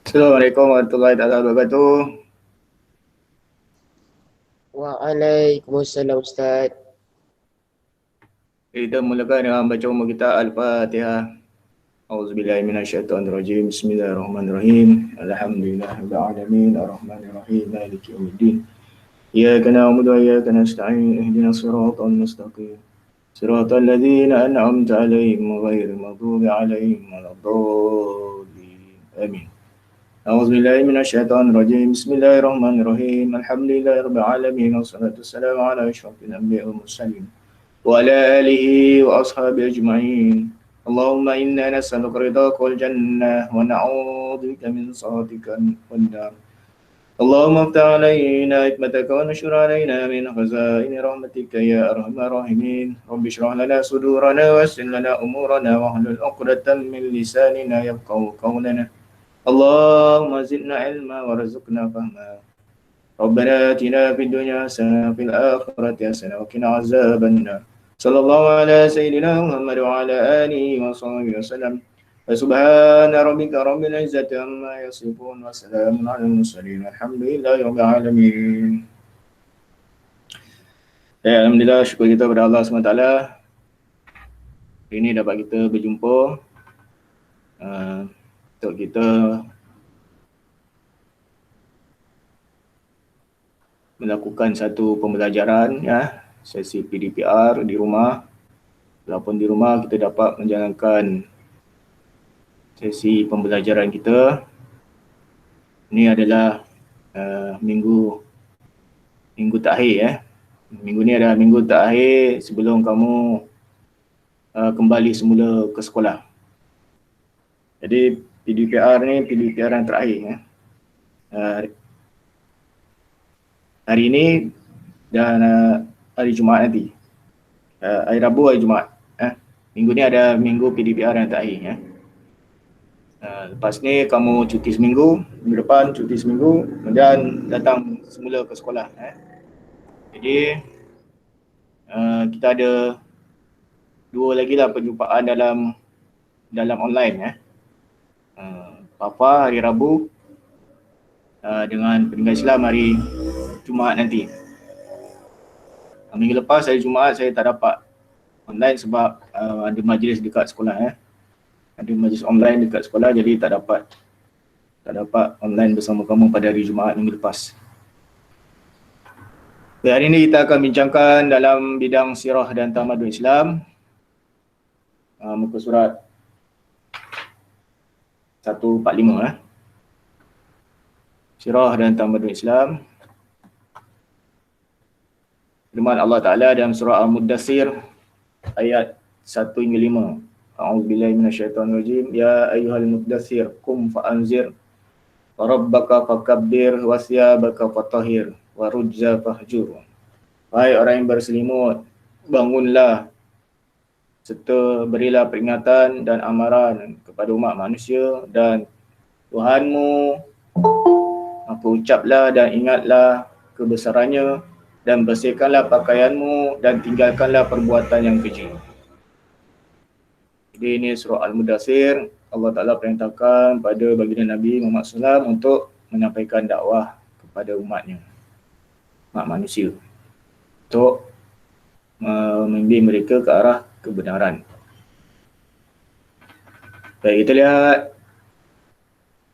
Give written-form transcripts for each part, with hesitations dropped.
Assalamualaikum warahmatullahi wabarakatuh. Waalaikumsalam Ustaz. Kita mulakan dengan baca umum kita Al-Fatihah. A'udzubillahi minasyaitonirrajim. Bismillahirrahmanirrahim. Alhamdulillahirabbil alamin, arrahmanirrahim, maliki yaumiddin. Iyyaka na'budu wa iyyaka nasta'in. Ihdinas siratal mustaqim. Siratal ladzina an'amta 'alaihim ghairil maghdubi 'alaihim waladdallin. Amin. A'udzubillahi minasyaitonirrajim. Bismillahirrahmanirrahim. Alhamdulillahirabbil alamin, wassalatu wassalamu ala asyrofil anbiya'i wal mursalin wa ala alihi wa ashabihi ajma'in. Allahumma inna nas'aluka ridhaka wal jannah wa na'udzubika min sakhatika wan nar. Allahumma iftah 'alaina hikmataka wa nashur 'alaina min khazaini rahmatika ya arhamar rahimin. Rabbi shrah lana sudurana wa yassir lana umurana wa hlul 'uqdatam min lisanina yafqahu qawlana. Allahumma zidna ilma warzuqna fahma. Rabbana atina fid dunya hasanah wa fil akhirati hasanah wa qina azabannar. Sallallahu ala sayyidina Muhammad wa ala alihi wa sahbihi wasallam. Subhana rabbika rabbil izzati amma yasifun wa salamun alal mursalin. Alhamdulillahi rabbil alamin. Alhamdulillah, syukur kita kepada Allah SWT. Hari ini dapat kita berjumpa untuk kita melakukan satu pembelajaran, sesi PDPR di rumah. Walaupun di rumah kita dapat menjalankan sesi pembelajaran kita. Ini adalah minggu terakhir. Minggu ni adalah minggu terakhir sebelum kamu kembali semula ke sekolah. Jadi PDPR ni PDPR yang terakhir. Hari ini dan hari Jumaat nanti. Hari Rabu, hari Jumaat. Minggu ni ada minggu PDPR yang terakhir. Lepas ni kamu cuti seminggu, minggu depan cuti seminggu, kemudian datang semula ke sekolah. Jadi kita ada dua lagi lah perjumpaan dalam online. Papa hari Rabu dengan peninggal Islam hari Jumaat nanti. Minggu lepas hari Jumaat saya tak dapat online sebab ada majlis dekat sekolah. Ada majlis online dekat sekolah, jadi tak dapat online bersama kamu pada hari Jumaat minggu lepas. Hari ini kita akan bincangkan dalam bidang sirah dan tamadun Islam. Muka surat 145. Sirah dan tamadun Islam. Firman Allah Ta'ala dalam surah Al-Muddathir ayat 1 hingga 5. A'udzubillahi minasyaitonirrajim. Ya ayyuhal muddathir qum fa'anzir wa rabbaka fakabbir wa thiyabaka fatahhir wa rujza fahjur. Wahai orang yang berselimut, bangunlah serta berilah peringatan dan amaran kepada umat manusia dan Tuhanmu, maka ucaplah dan ingatlah kebesarannya dan bersihkanlah pakaianmu dan tinggalkanlah perbuatan yang keji. Jadi ini surah Al-Muddathir. Allah Ta'ala perintahkan pada baginda Nabi Muhammad SAW untuk menyampaikan dakwah kepada umatnya, umat manusia, untuk membimbing mereka ke arah kebenaran. Baik, kita lihat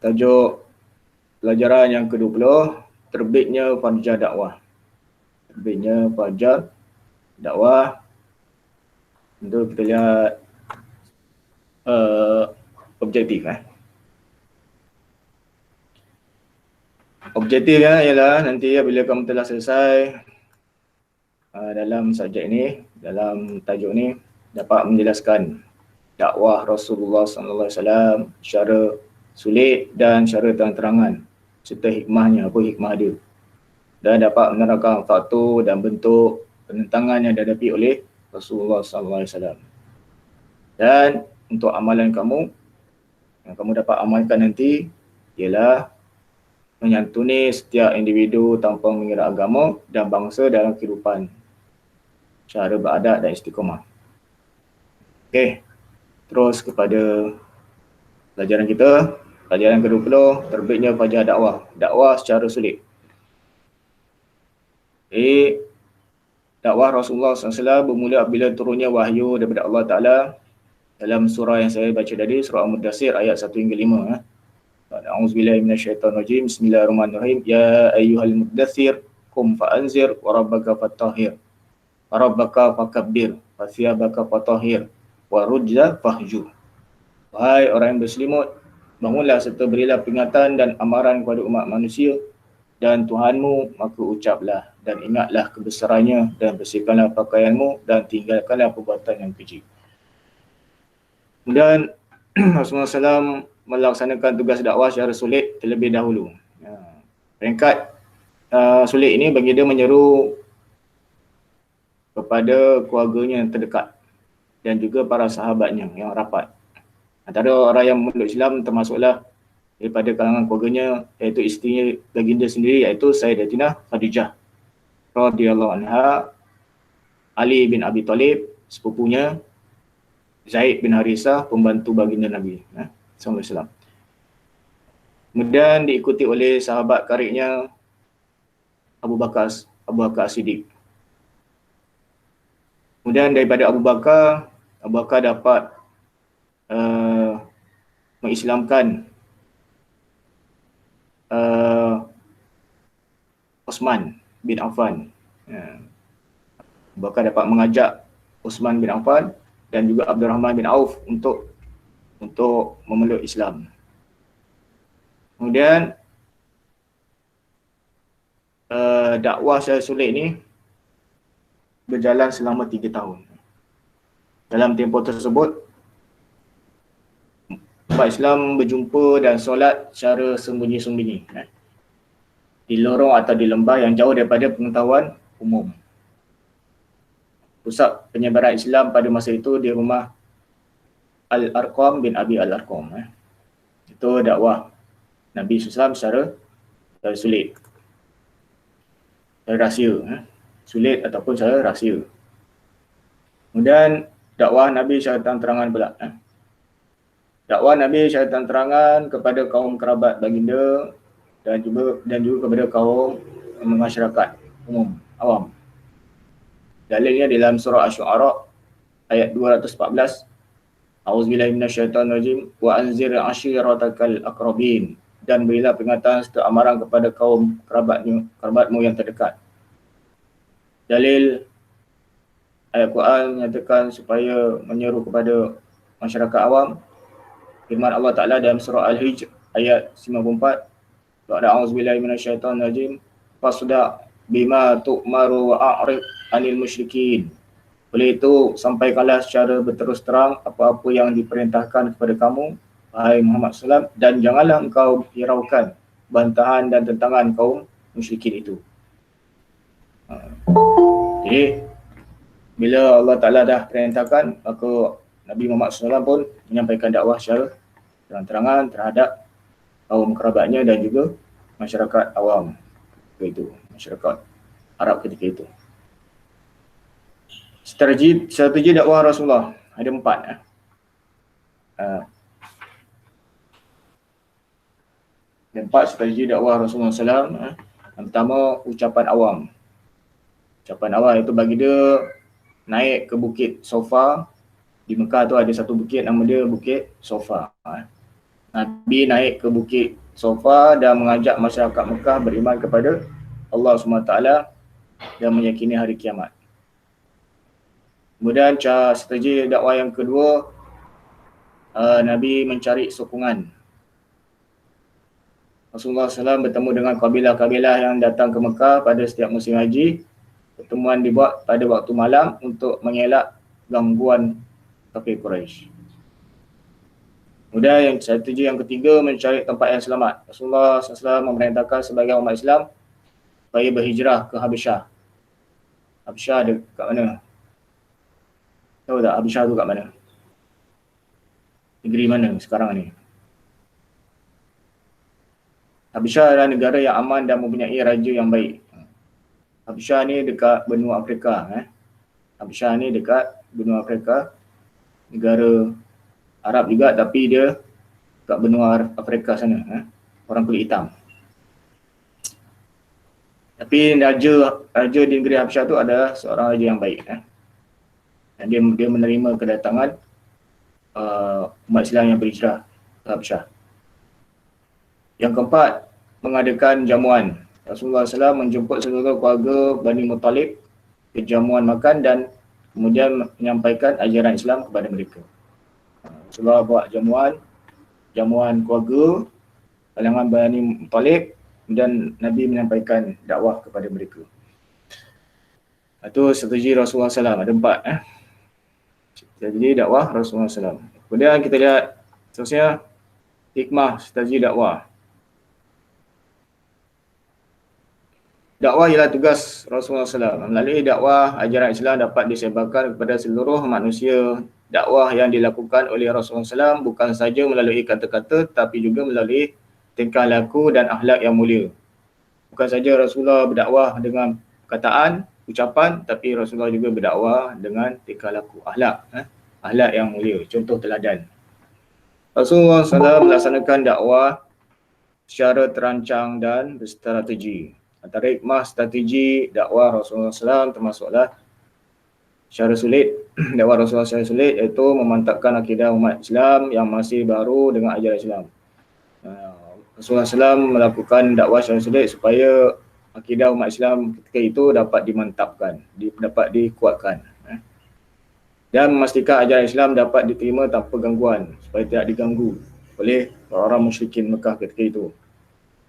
tajuk pelajaran yang ke-20, terbitnya Farjah Dakwah. Terbitnya Farjah Dakwah. Untuk kita lihat objektif. Objektifnya ialah nanti bila kamu telah selesai dalam subjek ini, dalam tajuk ni dapat menjelaskan dakwah Rasulullah SAW secara sulit dan secara terang-terangan serta hikmahnya, apa hikmah dia, dan dapat menerangkan faktor dan bentuk penentangan yang dihadapi oleh Rasulullah SAW. Dan untuk amalan kamu yang kamu dapat amalkan nanti ialah menyantuni setiap individu tanpa mengira agama dan bangsa dalam kehidupan, cara beradat dan istiqamah. Okey, terus kepada pelajaran kita. Pelajaran ke-20, terbitnya Fajar Dakwah. Dakwah secara sulit. Dakwah Rasulullah SAW bermula apabila turunnya wahyu daripada Allah Ta'ala dalam surah yang saya baca tadi, surah Al-Mudaththir ayat 1 hingga 5. A'udzubillahi minasyaitonirrajim. Bismillahirrahmanirrahim. Ya ayyuhal mudaththir qum fa'anzir wa rabbaka fattahhir. Wa rabbaka fakabbir. Wa thiyabaka fatahhir. Wa rujza fahjur. Wahai orang yang berselimut, bangunlah serta berilah peringatan dan amaran kepada umat manusia dan Tuhanmu, maka ucaplah dan ingatlah kebesarannya dan bersihkanlah pakaianmu dan tinggalkanlah perbuatan yang keji. Kemudian Rasulullah SAW melaksanakan tugas dakwah secara sulit terlebih dahulu. Peringkat sulit ini bagi dia menyeru kepada keluarganya yang terdekat dan juga para sahabatnya yang rapat. Antara orang yang memeluk Islam termasuklah daripada kalangan keluarganya, iaitu isterinya baginda sendiri, iaitu Sayyidatina Khadijah radhiyallahu anha, Ali bin Abi Thalib sepupunya, Zaid bin Harisah pembantu baginda Nabi sallallahu alaihi wasallam. Kemudian diikuti oleh sahabat karibnya Abu Bakar Siddiq. Kemudian daripada Abu Bakar dapat mengislamkan Uthman bin Affan. Abu Bakar dapat mengajak Uthman bin Affan dan juga Abdurrahman bin Auf untuk memeluk Islam. Kemudian dakwah secara sulit ini berjalan selama 3 tahun. Dalam tempoh tersebut, umat Islam berjumpa dan solat secara sembunyi-sembunyi di lorong atau di lembah yang jauh daripada pengetahuan umum. Pusat penyebaran Islam pada masa itu di rumah Al-Arqam bin Abi Al-Arqam. Itu dakwah Nabi SAW secara sulit, secara rahsia, sulit ataupun secara rahsia. Kemudian dakwah Nabi secara terang-terangan pula. Dakwah Nabi secara terang-terangan kepada kaum kerabat baginda dan juga kepada kaum masyarakat umum, awam. Dalilnya dalam surah Asy-Syu'ara ayat 214. A'udzubillahi minasyaitonirrajim wa anzir 'ashiratakal aqrabin, dan berilah peringatan serta amaran kepada kaum kerabatmu yang terdekat. Dalil ayat Quran menyatakan supaya menyeru kepada masyarakat awam. Firman Allah Ta'ala dalam surah Al-Hijr ayat 94. A'udzubillahi minasyaitonirrajim. Fasda' bima tu'maru wa a'rid 'anil musyrikin. Oleh itu, sampaikanlah secara berterus terang apa-apa yang diperintahkan kepada kamu, wahai Muhammad SAW, dan janganlah engkau hiraukan bantahan dan tentangan kaum musyrikin itu. Jadi, bila Allah Ta'ala dah perintahkan, maka Nabi Muhammad SAW pun menyampaikan dakwah secara terang-terangan terhadap kaum kerabatnya dan juga masyarakat awam ketika itu, masyarakat Arab ketika itu. Strategi dakwah Rasulullah ada 4. Ada 4 strategi dakwah Rasulullah SAW. Yang pertama, ucapan awam. Ucapan awam itu bagi dia naik ke Bukit Sofa. Di Mekah tu ada satu bukit, nama dia Bukit Sofa. Nabi naik ke Bukit Sofa dan mengajak masyarakat Mekah beriman kepada Allah SWT dan meyakini hari kiamat. Kemudian strategi dakwah yang kedua, Nabi mencari sokongan. Rasulullah SAW bertemu dengan kabilah-kabilah yang datang ke Mekah pada setiap musim haji Pertemuan dibuat pada waktu malam untuk mengelak gangguan kafir Quraisy. Kemudian yang strategi yang ketiga, mencari tempat yang selamat. Rasulullah SAW memerintahkan sebagai umat Islam supaya berhijrah ke Habasyah. Habasyah ada kat mana? Tahu tak Habasyah tu kat mana? Negeri mana sekarang ni? Habasyah adalah negara yang aman dan mempunyai raja yang baik. Habasyah ni dekat benua Afrika. Habasyah ni dekat benua Afrika. Negara Arab juga tapi dia kat benua Afrika sana. Orang kulit hitam. Tapi raja di negeri Habasyah tu adalah seorang raja yang baik. Dan dia menerima kedatangan umat Islam yang berhijrah ke Habasyah. Yang keempat, mengadakan jamuan. Rasulullah SAW menjemput seluruh keluarga Bani Muttalib ke jamuan makan dan kemudian menyampaikan ajaran Islam kepada mereka. Rasulullah buat jamuan keluarga kalangan Bani Muttalib dan Nabi menyampaikan dakwah kepada mereka. Itu strategi Rasulullah SAW. Ada 4. Strategi dakwah Rasulullah SAW. Kemudian kita lihat seterusnya hikmah strategi dakwah. Dakwah ialah tugas Rasulullah SAW. Melalui dakwah, ajaran Islam dapat disebarkan kepada seluruh manusia. Dakwah yang dilakukan oleh Rasulullah SAW bukan saja melalui kata-kata tapi juga melalui tingkah laku dan akhlak yang mulia. Bukan saja Rasulullah berdakwah dengan perkataan, ucapan, tapi Rasulullah juga berdakwah dengan tingkah laku, akhlak. Akhlak yang mulia, contoh teladan. Rasulullah SAW melaksanakan dakwah secara terancang dan berstrategi. Antara hikmah strategi dakwah Rasulullah SAW termasuklah secara sulit. Dakwah Rasulullah secara sulit iaitu memantapkan akidah umat Islam yang masih baru dengan ajaran Islam. Rasulullah SAW melakukan dakwah secara sulit supaya akidah umat Islam ketika itu dapat dimantapkan, dapat dikuatkan. Dan memastikan ajaran Islam dapat diterima tanpa gangguan, supaya tidak diganggu oleh orang musyrikin Mekah ketika itu.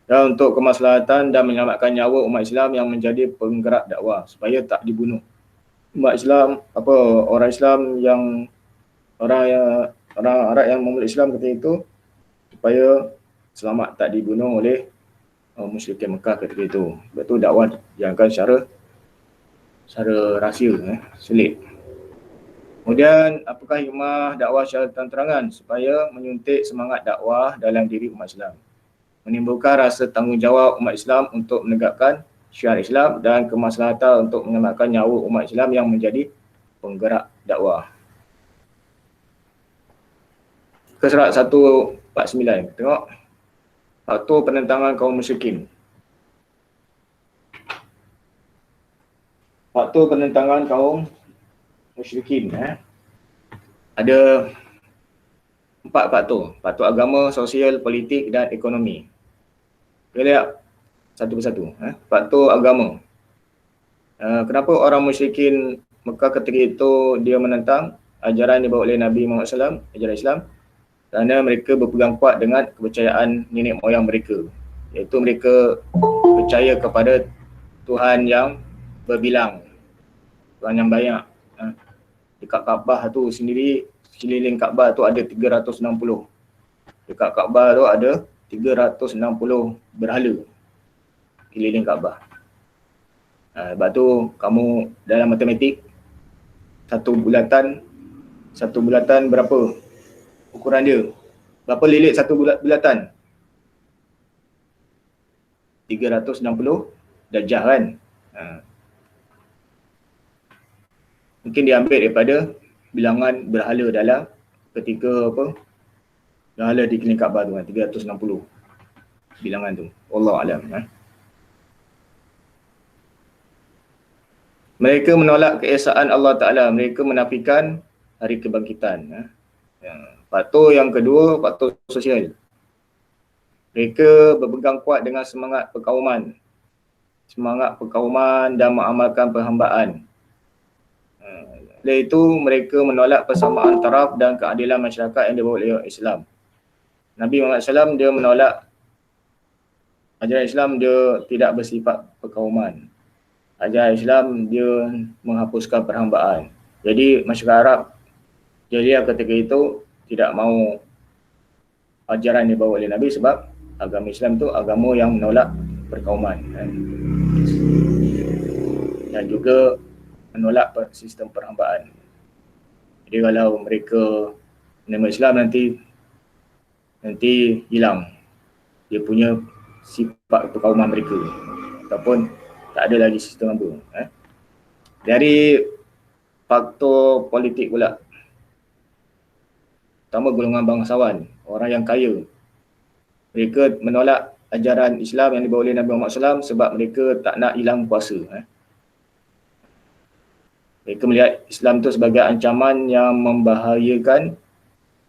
Dan untuk kemaslahatan dan menyelamatkan nyawa umat Islam yang menjadi penggerak dakwah supaya tak dibunuh. Umat Islam, orang Islam yang orang Arab yang memeluk Islam ketika itu supaya selamat tak dibunuh oleh musyrikin Mekah ketika itu. Sebab itu dakwah dijalankan secara rahsia, sulit. Kemudian apakah hikmah dakwah secara terang-terangan? Supaya menyuntik semangat dakwah dalam diri umat Islam. Menimbulkan rasa tanggungjawab umat Islam untuk menegakkan syiar Islam dan kemaslahatan untuk menyelamatkan nyawa umat Islam yang menjadi penggerak dakwah. Ke surat 149, tengok. Faktor penentangan kaum musyrikin. Faktor penentangan kaum musyrikin. Ada 4 faktor. Faktor agama, sosial, politik dan ekonomi. Kita lihat satu persatu. Faktor agama. Kenapa orang musyrikin Mekah ketika itu dia menentang ajaran yang dibawa oleh Nabi Muhammad SAW, ajaran Islam? Kerana mereka berpegang kuat dengan kepercayaan nenek moyang mereka. Iaitu mereka percaya kepada Tuhan yang berbilang, Tuhan yang banyak. Dekat Kaabah tu sendiri, sekeliling Kaabah tu ada 360. Dekat Kaabah tu ada 360 berhala keliling Kaabah. Sebab tu kamu dalam matematik satu bulatan berapa ukuran dia? Berapa lilit satu bulatan? 360 darjah kan? Mungkin diambil daripada bilangan berhala dalam ketika berhala di keliling Kaabah tu, 360 bilangan tu. Wallahu a'lam. Mereka menolak keesaan Allah Ta'ala. Mereka menafikan hari kebangkitan. Faktor yang kedua, faktor sosial. Mereka berpegang kuat dengan semangat perkauman. Semangat perkauman dan mengamalkan perhambaan. Oleh itu, mereka menolak persamaan taraf dan keadilan masyarakat yang dibawa oleh Islam. Nabi Muhammad SAW, dia menolak ajaran Islam, dia tidak bersifat perkauman. ajaran Islam dia menghapuskan perhambaan. Jadi masyarakat Arab jahiliah ketika itu tidak mahu ajaran yang dibawa oleh Nabi sebab agama Islam itu agama yang menolak perkauman dan juga menolak sistem perhambaan. Jadi kalau mereka menerima Islam nanti hilang dia punya sifat perkauman mereka ataupun tak ada lagi sistem apa. Dari faktor politik pula, pertama golongan bangsawan, orang yang kaya. Mereka menolak ajaran Islam yang dibawa oleh Nabi Muhammad SAW sebab mereka tak nak hilang kuasa. Mereka melihat Islam itu sebagai ancaman yang membahayakan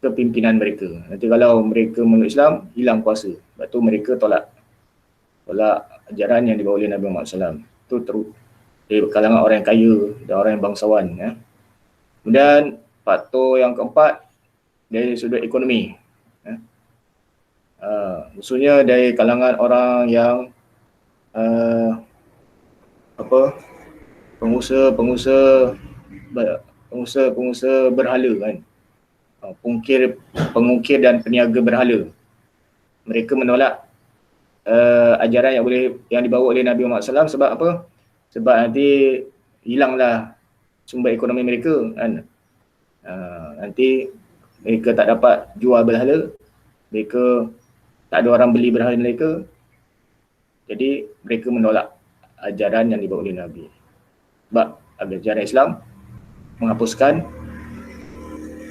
kepimpinan mereka. Nanti kalau mereka memeluk Islam, hilang kuasa. Sebab tu mereka tolak ajaran yang dibawa oleh Nabi Muhammad SAW. Itu dari kalangan orang yang kaya dan orang yang bangsawan. Kemudian faktor yang keempat, dari sudut ekonomi. Maksudnya dari kalangan orang yang pengusaha berhala kan, pengukir dan peniaga berhala. Mereka menolak ajaran yang dibawa oleh Nabi Muhammad SAW sebab apa? Sebab nanti hilanglah sumber ekonomi mereka kan. Nanti mereka tak dapat jual berhala, mereka tak ada orang beli berhala mereka. Jadi mereka menolak ajaran yang dibawa oleh Nabi. Sebab ajaran Islam menghapuskan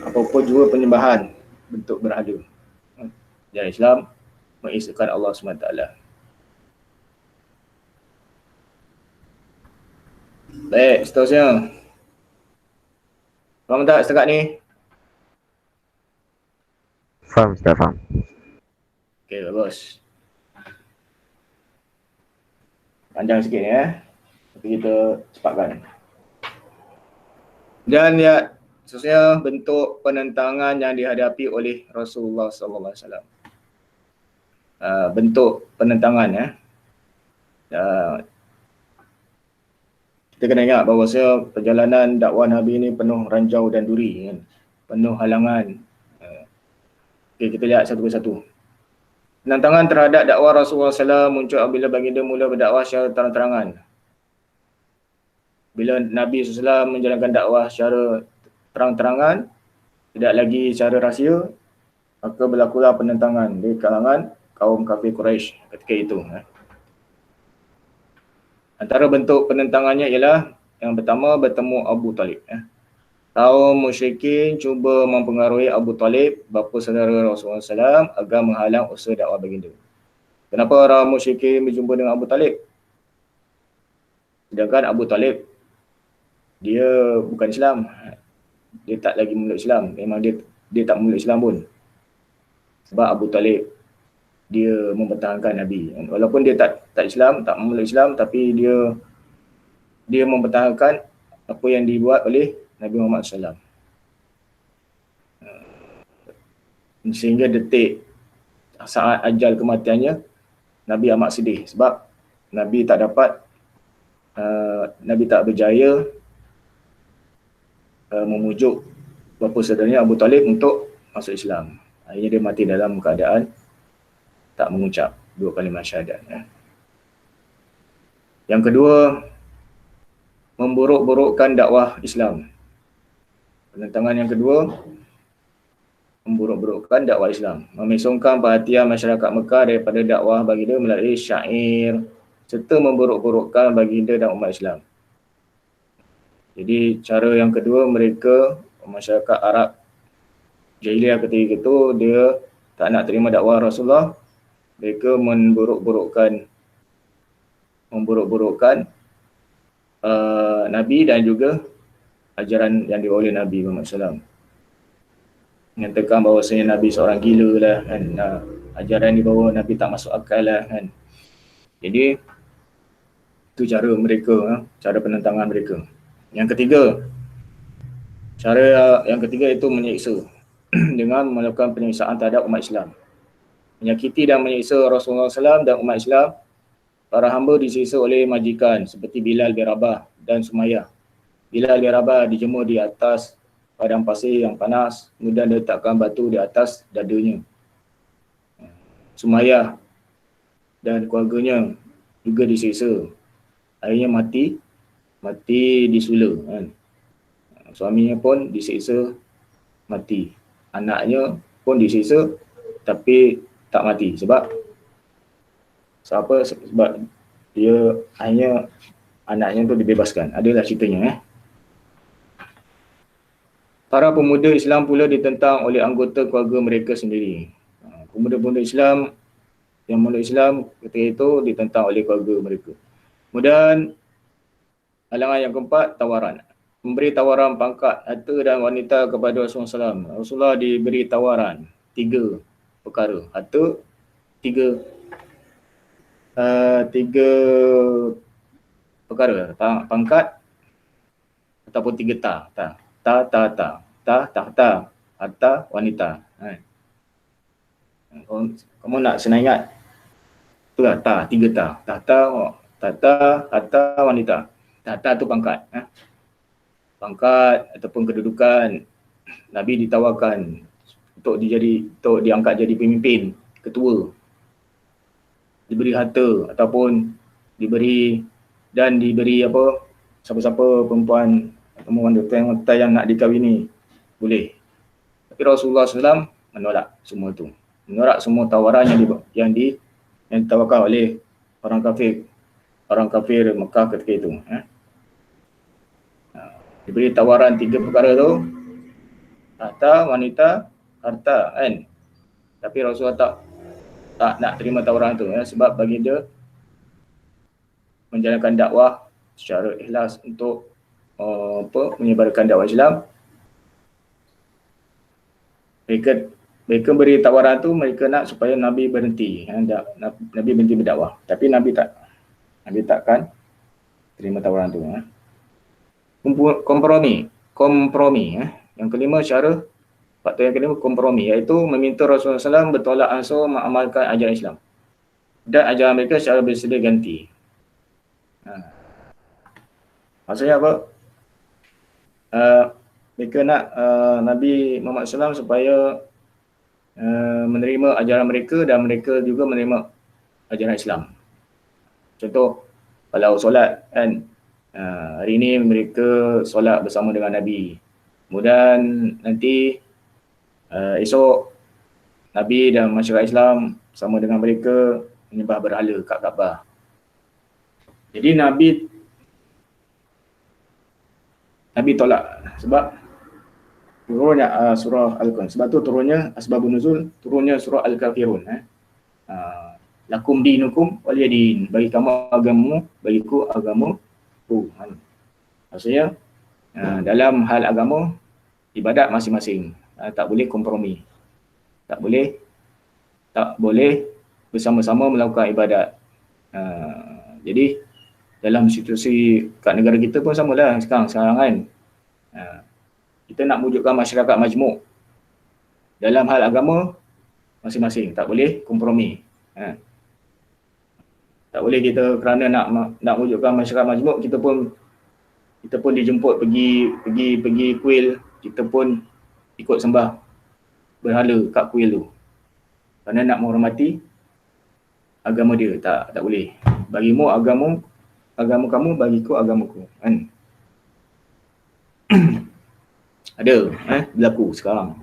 apapun juga penyembahan bentuk berhala. Ajaran Islam mengesahkan Allah SWT. Baik, seterusnya. Faham tak setakat ni? Faham, Ustaz, faham. Okey, bagus. Panjang sikit ni tapi kita cepatkan. Dan ya, seterusnya bentuk penentangan yang dihadapi oleh Rasulullah SAW. Bentuk penentangan kita kena ingat bahawa perjalanan dakwah Nabi ini penuh ranjau dan duri kan? Penuh halangan. Okay, kita lihat satu persatu. Penentangan terhadap dakwah Rasulullah SAW muncul apabila baginda mula berdakwah secara terang-terangan. Bila Nabi SAW menjalankan dakwah secara terang-terangan, tidak lagi secara rahsia, maka berlakulah penentangan di kalangan kaum kafir Quraisy ketika itu. Antara bentuk penentangannya ialah yang pertama bertemu Abu Talib. Kaum musyrikin cuba mempengaruhi Abu Talib, bapa saudara Rasulullah SAW, agar menghalang usaha dakwah baginda. Kenapa orang musyrikin berjumpa dengan Abu Talib? Sedangkan Abu Talib dia bukan Islam. Dia tak lagi memeluk Islam. Memang dia tak memeluk Islam pun. Sebab Abu Talib dia mempertahankan Nabi. Walaupun dia tak Islam, tak memeluk Islam, tapi dia mempertahankan apa yang dibuat oleh Nabi Muhammad SAW. Sehingga detik saat ajal kematiannya, Nabi amat sedih sebab Nabi tak berjaya memujuk bapa saudaranya Abu Talib untuk masuk Islam. Akhirnya dia mati dalam keadaan tak mengucap dua kalimat syahadat. Yang kedua, memburuk-burukkan dakwah Islam. Penentangan yang kedua, memburuk-burukkan dakwah Islam. Memesongkan perhatian masyarakat Mekah daripada dakwah baginda melalui syair serta memburuk-burukkan baginda dan umat Islam. Jadi cara yang kedua, mereka masyarakat Arab jahiliah ketika itu dia tak nak terima dakwah Rasulullah. Mereka memburuk-burukkan Nabi dan juga ajaran yang dibawa oleh Nabi Muhammad SAW. Menyatakan bahawasanya Nabi seorang gila lah kan. Ajaran yang dibawa Nabi tak masuk akal lah kan. Jadi itu cara mereka, cara penentangan mereka. Yang ketiga itu menyiksa dengan melakukan penyiksaan terhadap umat Islam. Menyakiti dan menyiksa Rasulullah SAW dan umat Islam para hamba disiksa oleh majikan seperti Bilal bin Rabah dan Sumayyah. Bilal bin Rabah dijemur di atas padang pasir yang panas, kemudian letakkan batu di atas dadanya. Sumayyah dan keluarganya juga disiksa. Akhirnya mati disula kan. Suaminya pun disiksa mati. Anaknya pun disiksa tapi tak mati sebab dia akhirnya anaknya tu dibebaskan. Adalah ceritanya. Para pemuda Islam pula ditentang oleh anggota keluarga mereka sendiri. Pemuda-pemuda Islam yang meluk Islam ketika itu ditentang oleh keluarga mereka. Kemudian halangan yang keempat, tawaran. Memberi tawaran pangkat, harta dan wanita kepada Rasulullah SAW. Rasulullah diberi tawaran 3 perkara. Harta, 3 perkara. Pangkat ataupun 3 harta, wanita. Kamu nak senang ingat? Itulah 3 tahta, harta, wanita. Tahta tu pangkat. Pangkat ataupun kedudukan. Nabi ditawarkan untuk diangkat jadi pemimpin, ketua. Diberi harta ataupun diberi siapa-siapa perempuan atau wanita yang nak dikahwini boleh. Tapi Rasulullah SAW menolak semua tu. Menolak semua tawaran yang ditawarkan oleh orang kafir Mekah ketika itu. Diberi tawaran 3 perkara tu, harta, wanita, harta kan. Tapi Rasulullah tak nak terima tawaran tu sebab bagi dia menjalankan dakwah secara ikhlas untuk menyebarkan dakwah Islam. Mereka beri tawaran tu, mereka nak supaya Nabi berhenti, Nabi berhenti berdakwah. Tapi Nabi takkan terima tawaran tu. Kompromi. Yang kelima, faktor yang kelima, kompromi, iaitu meminta Rasulullah SAW bertolak ansur mengamalkan ajaran Islam dan ajaran mereka secara bersedia ganti. Maksudnya apa? Mereka nak Nabi Muhammad SAW supaya menerima ajaran mereka dan mereka juga menerima ajaran Islam. Contoh, kalau solat kan, hari ini mereka solat bersama dengan Nabi. Kemudian nanti esok Nabi dan masyarakat Islam bersama dengan mereka menyembah berhala kat Kaabah. Jadi Nabi tolak sebab turunnya surah Al-Quran. Sebab tu turunnya asbabun nuzul, turunnya surah Al-Kafirun. Lakum dinukum waliyadin. Bagi kamu agamamu, bagiku agamaku. Maksudnya dalam hal agama, ibadat masing-masing. Tak boleh kompromi. Tak boleh bersama-sama melakukan ibadat. Jadi dalam situasi kat negara kita pun samalah sekarang kan. Kita nak wujudkan masyarakat majmuk. Dalam hal agama masing-masing, tak boleh kompromi. Tak boleh kita kerana nak wujudkan masyarakat majmuk, kita pun dijemput pergi kuil, kita pun ikut sembah berhala kat kuil tu. Kerana nak menghormati agama dia, tak boleh. Bagimu agama kamu, bagiku agamaku. Kan? Ada berlaku sekarang.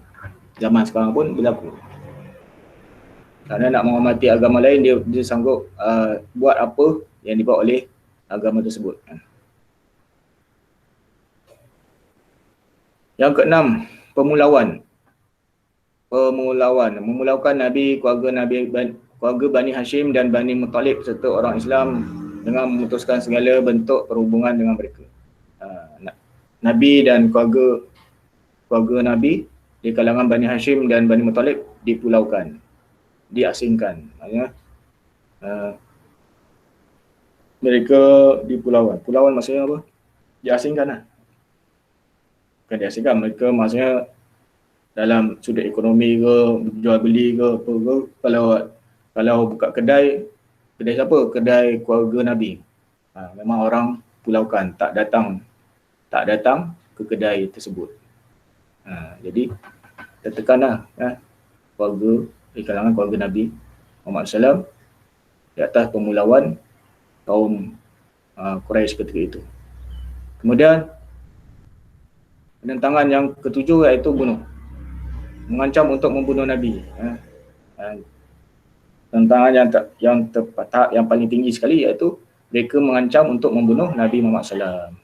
Zaman sekarang pun berlaku. Kerana nak menghormati agama lain, dia sanggup buat apa yang dibuat oleh agama tersebut. Yang keenam, pemulauan. Memulaukan Nabi, keluarga Bani Hashim dan Bani Muttalib serta orang Islam dengan memutuskan segala bentuk perhubungan dengan mereka. Nabi dan keluarga Nabi di kalangan Bani Hashim dan Bani Muttalib dipulaukan, diasingkan. Maksudnya mereka dipulaukan. Pulauan maksudnya apa? Diasingkan lah. Bukan diasingkan, mereka maksudnya dalam sudut ekonomi ke, jual beli ke, apa ke, kalau buka kedai Kedai siapa? Kedai keluarga Nabi. Memang orang pulaukan, tak datang ke kedai tersebut. Jadi tertekanlah keluarga di kalangan keluarga Nabi Muhammad SAW di atas pemulauan kaum Quraisy ketika itu. Kemudian penentangan yang ketujuh iaitu bunuh. Mengancam untuk membunuh Nabi. Penentangan yang paling tinggi sekali iaitu mereka mengancam untuk membunuh Nabi Muhammad SAW.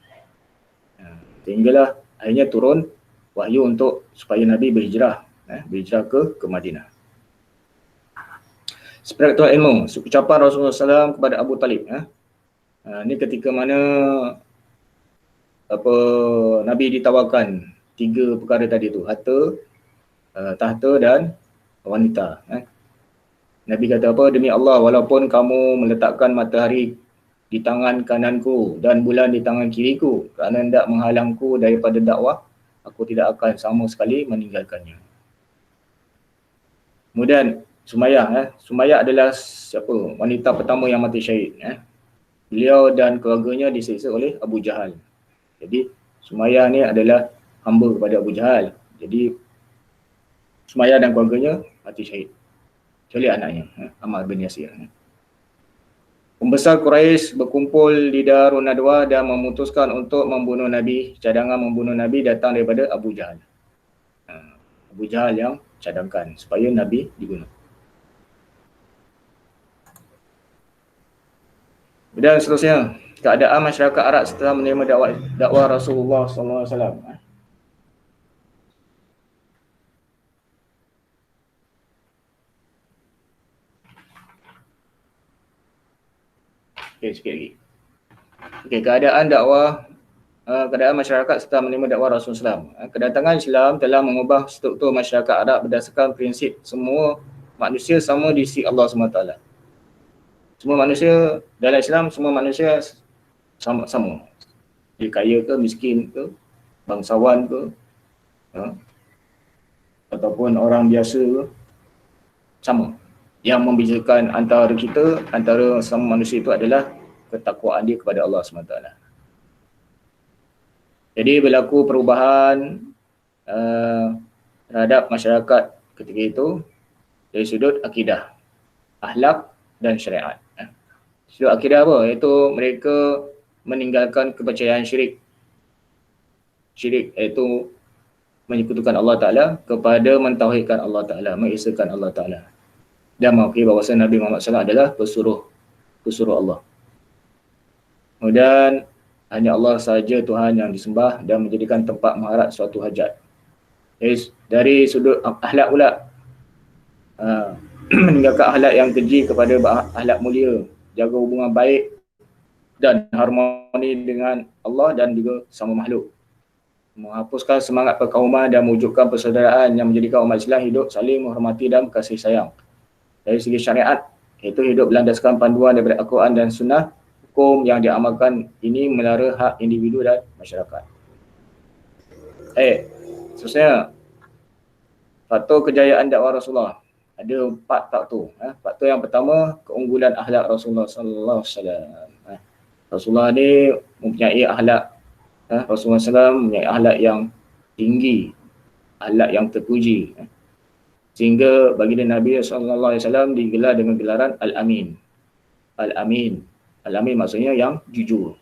Sehinggalah akhirnya turun wahyu untuk supaya Nabi berhijrah ke Madinah. Spiritual ilmu, ucapan Rasulullah SAW kepada Abu Talib. Ini ketika mana Nabi ditawarkan 3 perkara tadi tu, harta, tahta dan wanita. Nabi kata apa? Demi Allah, walaupun kamu meletakkan matahari di tangan kananku dan bulan di tangan kiriku kerana hendak menghalangku daripada dakwah, aku tidak akan sama sekali meninggalkannya. Kemudian Sumayyah. Sumayyah adalah wanita pertama yang mati syahid. Beliau dan keluarganya disiksa oleh Abu Jahal. Jadi Sumayyah ni adalah hamba kepada Abu Jahal. Jadi Sumayyah dan keluarganya mati syahid. Kecuali anaknya, Ammar bin Yasir. Pembesar Quraisy berkumpul di Darun Nadwah dan memutuskan untuk membunuh Nabi. Cadangan membunuh Nabi datang daripada Abu Jahal. Abu Jahal yang cadangkan supaya Nabi dibunuh. Dan seterusnya, keadaan masyarakat Arab setelah menerima dakwah Rasulullah SAW. Okey, sikit lagi. Okey, keadaan masyarakat setelah menerima dakwah Rasulullah SAW. Kedatangan Islam telah mengubah struktur masyarakat Arab berdasarkan prinsip semua manusia sama di sisi Allah SWT. Semua manusia dalam Islam, semua manusia sama. Dia kaya ke, miskin ke, bangsawan ke, ataupun orang biasa ke, sama. Yang membezakan antara kita, antara sama manusia itu adalah ketakwaan dia kepada Allah SWT. Jadi berlaku perubahan terhadap masyarakat ketika itu dari sudut akidah, akhlak dan syariat. Sudut akidah apa? Iaitu mereka meninggalkan kepercayaan syirik. Syirik iaitu menyekutukan Allah Ta'ala kepada mentauhidkan Allah Ta'ala, mengesahkan Allah Ta'ala. Dan mengakui bahawa Nabi Muhammad SAW adalah pesuruh Allah. Kemudian hanya Allah sahaja Tuhan yang disembah dan menjadikan tempat mengharap suatu hajat. Dari sudut akhlak pula, meninggalkan akhlak yang keji kepada akhlak mulia, jaga hubungan baik dan harmoni dengan Allah dan juga sama makhluk. Menghapuskan semangat perkauman dan mewujudkan persaudaraan yang menjadikan umat Islam hidup saling menghormati dan kasih sayang. Dari segi syariat, iaitu hidup berlandaskan panduan daripada Al-Quran dan Sunnah. Hukum yang diamalkan ini melara hak individu dan masyarakat. Seterusnya, faktor kejayaan dakwah Rasulullah. Ada 4 faktor. Faktor yang pertama, keunggulan akhlak Rasulullah sallallahu alaihi wasallam. Rasulullah ni mempunyai akhlak, Rasulullah SAW mempunyai akhlak yang tinggi, akhlak yang terpuji. Sehingga baginda Nabi sallallahu alaihi wasallam digelar dengan gelaran Al-Amin. Al-Amin. Al-Amin maksudnya yang jujur,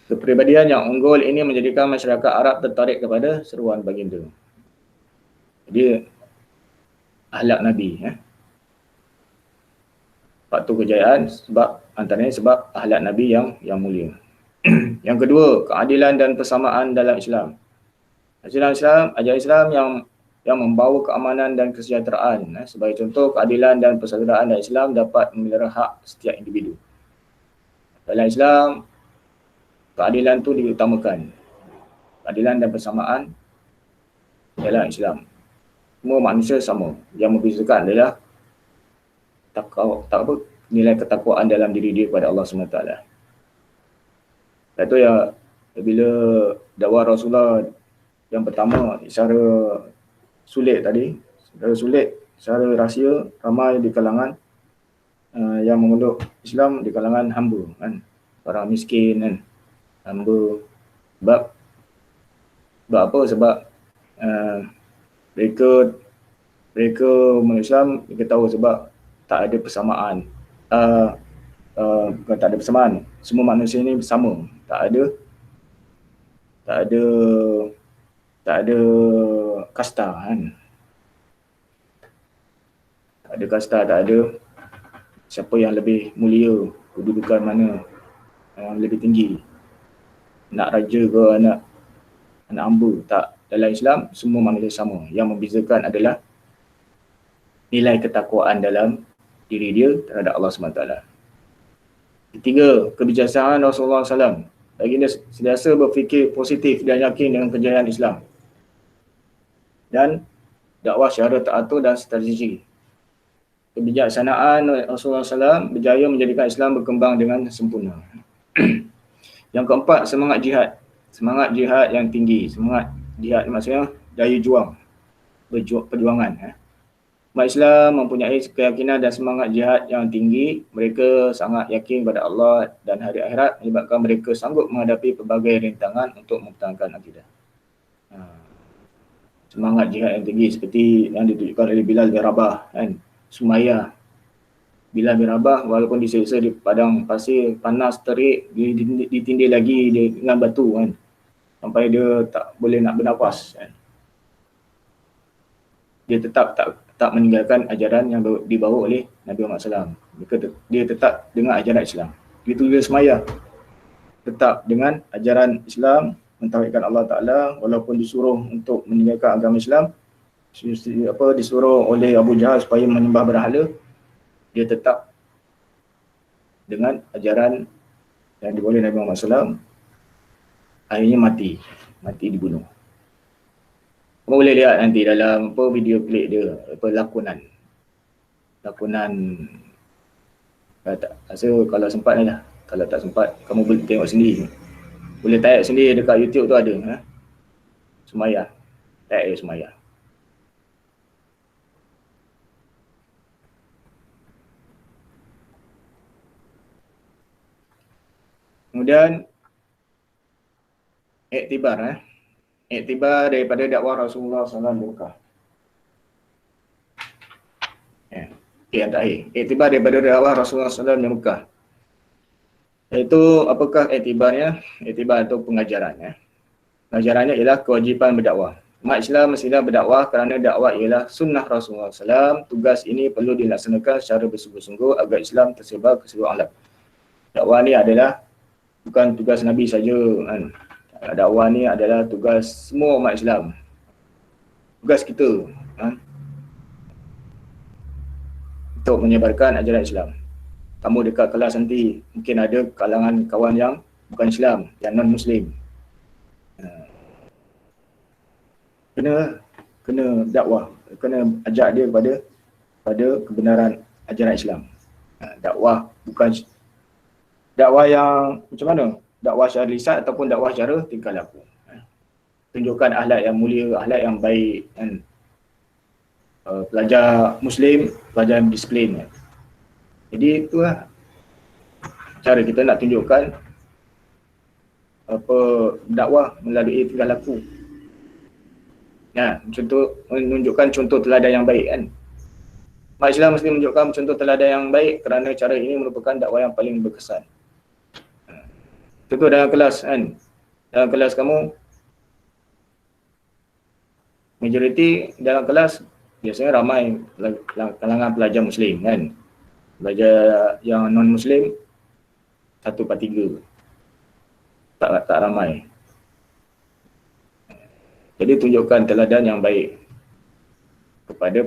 Kepribadian yang unggul ini menjadikan masyarakat Arab tertarik kepada seruan baginda. Jadi akhlak Nabi, faktor kejayaan antaranya sebab akhlak Nabi yang mulia. Yang kedua, keadilan dan persamaan dalam Islam. Ajaran Islam yang membawa keamanan dan kesejahteraan. Sebagai contoh, keadilan dan persaudaraan dalam Islam dapat memelihara hak setiap individu. Dalam Islam, keadilan itu diutamakan. Keadilan dan persamaan dalam Islam. Semua manusia sama. Yang membezakan adalah nilai ketakwaan dalam diri dia kepada Allah SWT. Itu ya, bila dakwah Rasulullah yang pertama secara sulit tadi, secara rahsia, ramai di kalangan yang memeluk Islam di kalangan hamba kan, orang miskin kan, hamba. Sebab apa? Sebab uh, mereka mereka memeluk Islam, kita tahu sebab tak ada persamaan. Bukan tak ada persamaan, semua manusia ni sama, tak ada tak ada kasta kan, tak ada kasta, tak ada siapa yang lebih mulia, kedudukan mana yang lebih tinggi, anak raja ke anak hamba. Tak, dalam Islam semua manusia sama. Yang membezakan adalah nilai ketakwaan dalam diri dia terhadap Allah SWT. Ketiga, kebijaksanaan Rasulullah SAW. Baginda sentiasa berfikir positif dan yakin dengan kejayaan Islam dan dakwah secara teratur dan strategi. Kebijaksanaan Rasulullah SAW berjaya menjadikan Islam berkembang dengan sempurna. Yang keempat, semangat jihad. Semangat jihad yang tinggi. Semangat jihad maksudnya daya juang, perjuangan. Umat Islam mempunyai keyakinan dan semangat jihad yang tinggi. Mereka sangat yakin pada Allah dan hari akhirat, menyebabkan mereka sanggup menghadapi pelbagai rintangan untuk mempertahankan akidah. Semangat jihad yang tinggi seperti yang ditunjukkan oleh Bilal bin Rabah kan, Sumayyah. Bilal bin Rabah walaupun diseksa di padang pasir panas terik, ditindih lagi dengan batu kan, sampai dia tak boleh nak bernafas kan. Dia tetap tak meninggalkan ajaran yang dibawa oleh Nabi Muhammad SAW. Dia tetap dengan ajaran Islam. Begitu dia semayah, tetap dengan ajaran Islam, mentauhidkan Allah Ta'ala, walaupun disuruh untuk meninggalkan agama Islam, disuruh oleh Abu Jahal supaya menyembah berhala, dia tetap dengan ajaran yang dibawa oleh Nabi Muhammad SAW. Akhirnya mati dibunuh. Kamu boleh lihat nanti dalam video klip dia, lakonan. Rasa kalau sempat lah. Kalau tak sempat, kamu boleh tengok sendiri. Boleh tayang sendiri dekat YouTube tu ada. Sumayyah. Tayang Sumayyah. Kemudian iktibar daripada dakwah Rasulullah SAW di Mekah. Yang terakhir, iktibar daripada dakwah Rasulullah SAW di Mekah. Iaitu apakah iktibarnya? Iktibar atau pengajarannya. Pengajarannya ialah kewajipan berdakwah. Umat Islam mestilah berdakwah kerana dakwah ialah sunnah Rasulullah SAW. Tugas ini perlu dilaksanakan secara bersungguh-sungguh agar Islam tersebar ke seluruh alam. Dakwah ni adalah bukan tugas Nabi saja kan. Dakwah ni adalah tugas semua umat Islam. Tugas kita untuk menyebarkan ajaran Islam. Kamu dekat kelas nanti, mungkin ada kalangan kawan yang bukan Islam, yang non-Muslim. Kena dakwah, kena ajak dia pada kebenaran ajaran Islam. Dakwah bukan dakwah yang macam mana? Dakwah secara lisan ataupun dakwah secara tingkah laku. Tunjukkan akhlak yang mulia, akhlak yang baik kan. Pelajar Muslim, pelajar yang disiplin. Jadi itulah cara kita nak tunjukkan dakwah melalui tingkah laku. Menunjukkan contoh teladan yang baik kan. Umat Islam mesti menunjukkan contoh teladan yang baik kerana cara ini merupakan dakwah yang paling berkesan. Contoh dalam kelas kan. Dalam kelas kamu, majoriti dalam kelas biasanya ramai kalangan pelajar Muslim kan. Pelajar yang non-Muslim 1/3. Tak ramai. Jadi tunjukkan teladan yang baik kepada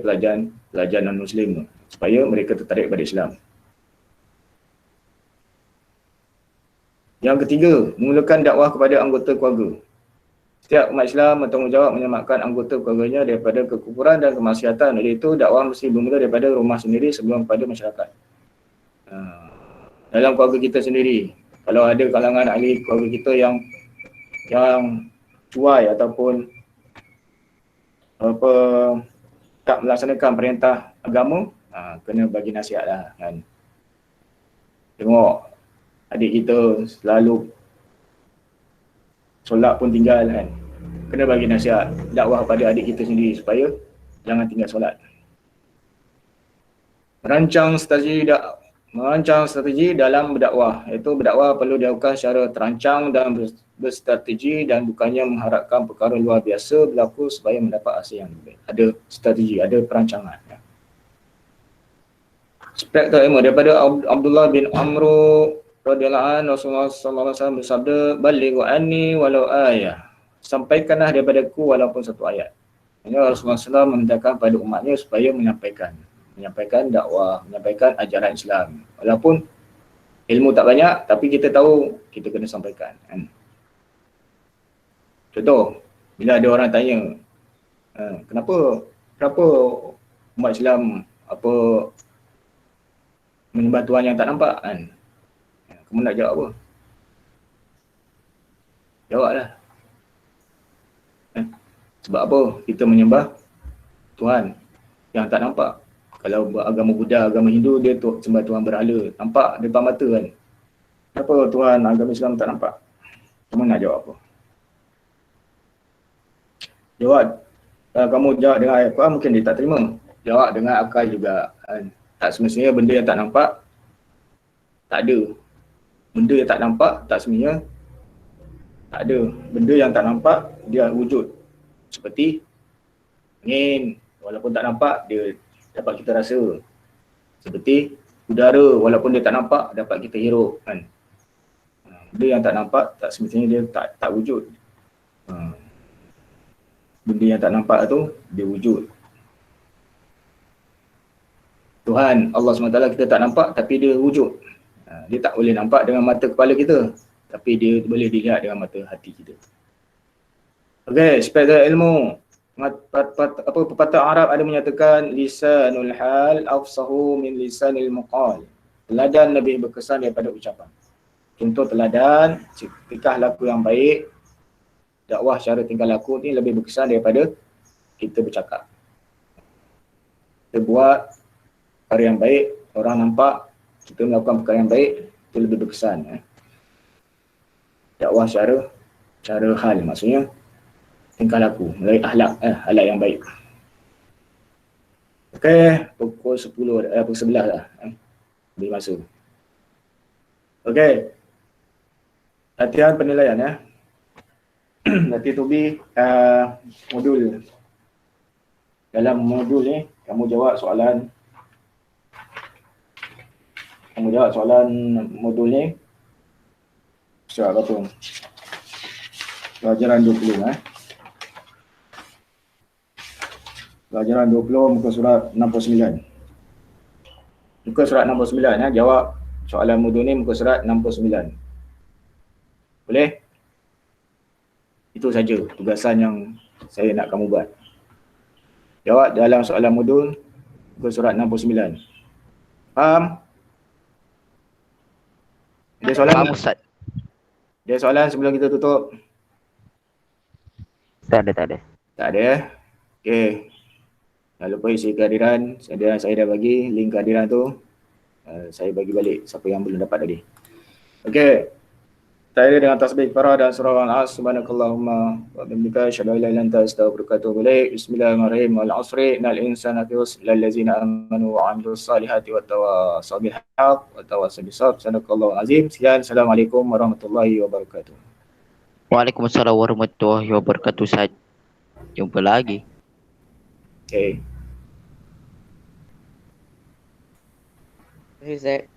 pelajar non-Muslim supaya mereka tertarik pada Islam. Yang ketiga, memulakan dakwah kepada anggota keluarga. Setiap umat Islam bertanggungjawab menyelamatkan anggota keluarganya daripada kekufuran dan kemaksiatan. Oleh itu, dakwah mesti bermula daripada rumah sendiri sebelum pada masyarakat. Dalam keluarga kita sendiri, kalau ada kalangan ahli keluarga kita yang cuai ataupun tak melaksanakan perintah agama, kena bagi nasihat lah kan. Tengok adik kita selalu solat pun tinggal kan. Kena bagi nasihat, dakwah pada adik kita sendiri supaya jangan tinggal solat. Merancang strategi dalam berdakwah, iaitu berdakwah perlu dilakukan secara terancang dan berstrategi dan bukannya mengharapkan perkara luar biasa berlaku supaya mendapat hasil yang lebih baik. Ada strategi, ada perancangan. Aspek ilmu daripada Abdullah bin Amru radhiyallahu anhu, Rasulullah sallallahu alaihi wasallam bersabda, "Balighu anni walau ayah." Sampaikanlah daripadaku walaupun satu ayat. Ini Rasulullah SAW memerintahkan pada umatnya supaya menyampaikan dakwah, menyampaikan ajaran Islam. Walaupun ilmu tak banyak, tapi kita tahu kita kena sampaikan. Kan? Contoh, bila ada orang tanya, kenapa umat Islam menyembah Tuhan yang tak nampak kan? Kamu nak jawab apa? Jawablah. Sebab apa kita menyembah Tuhan yang tak nampak? Kalau agama Buddha, agama Hindu, dia sembah Tuhan berhala. Nampak depan mata kan? Kenapa Tuhan agama Islam tak nampak? Kamu nak jawab apa? Jawab. Kalau kamu jawab dengan ayat Quran, mungkin dia tak terima. Jawab dengan akal juga. Kan? Tak semestinya benda yang tak nampak, tak ada. Benda yang tak nampak, tak semestinya tak ada. Benda yang tak nampak, dia wujud. Seperti angin, walaupun tak nampak, dia dapat kita rasa. Seperti udara, walaupun dia tak nampak, dapat kita hirup. Kan? Benda yang tak nampak, tak semestinya dia tak wujud. Benda yang tak nampak tu, dia wujud. Tuhan, Allah SWT kita tak nampak, tapi dia wujud. Dia tak boleh nampak dengan mata kepala kita, tapi dia boleh dilihat dengan mata hati kita. Okey, aspek ilmu. Pepatah Arab ada menyatakan lisanul hal afsahu min lisanil maqal. Teladan lebih berkesan daripada ucapan. Contoh teladan, tingkah laku yang baik, dakwah secara tingkah laku ni lebih berkesan daripada kita bercakap. Kita buat perkara yang baik, orang nampak kita melakukan perkara yang baik, itu lebih berkesan. Dakwah secara hal, maksudnya tingkah laku, melalui akhlak yang baik. Okey, pukul 10, pukul 11 dah. Lebih masa. Okey. Latihan penilaian ya. Nanti Tobi modul. Dalam modul ni, kamu jawab soalan modul ni. Surat berapa? Pelajaran 20 Pelajaran 20 muka surat 69. Muka surat 69 jawab soalan modul ni muka surat 69. Boleh? Itu saja tugasan yang saya nak kamu buat. Jawab dalam soalan modul muka surat 69. Faham? Ada soalan? Faham Ustaz. Ada soalan sebelum kita tutup? Tak ada. Tak ada ya? Okey. Jangan lupa isi kehadiran. Saya dah bagi link kehadiran tu. Saya bagi balik siapa yang belum dapat tadi. Okey. Kita dengan tasbih farah dan surah Al-As. Subhanakallahumma wa bihamdika asyhadu an la ilaha illa anta astaghfiruka wa atubu ilaik. Bismillahirrahmanirrahim. Wal 'asri innal insana lafi khusr illa allazina amanu wa 'amilus salihati wa tawassaw bil haqq wa tawassaw bis sabr. Sadaqallahu azim. Sekian. Assalamualaikum warahmatullahi wabarakatuh. Waalaikumsalam warahmatullahi wabarakatuh Ustaz. Jumpa lagi. Okay. Ustaz.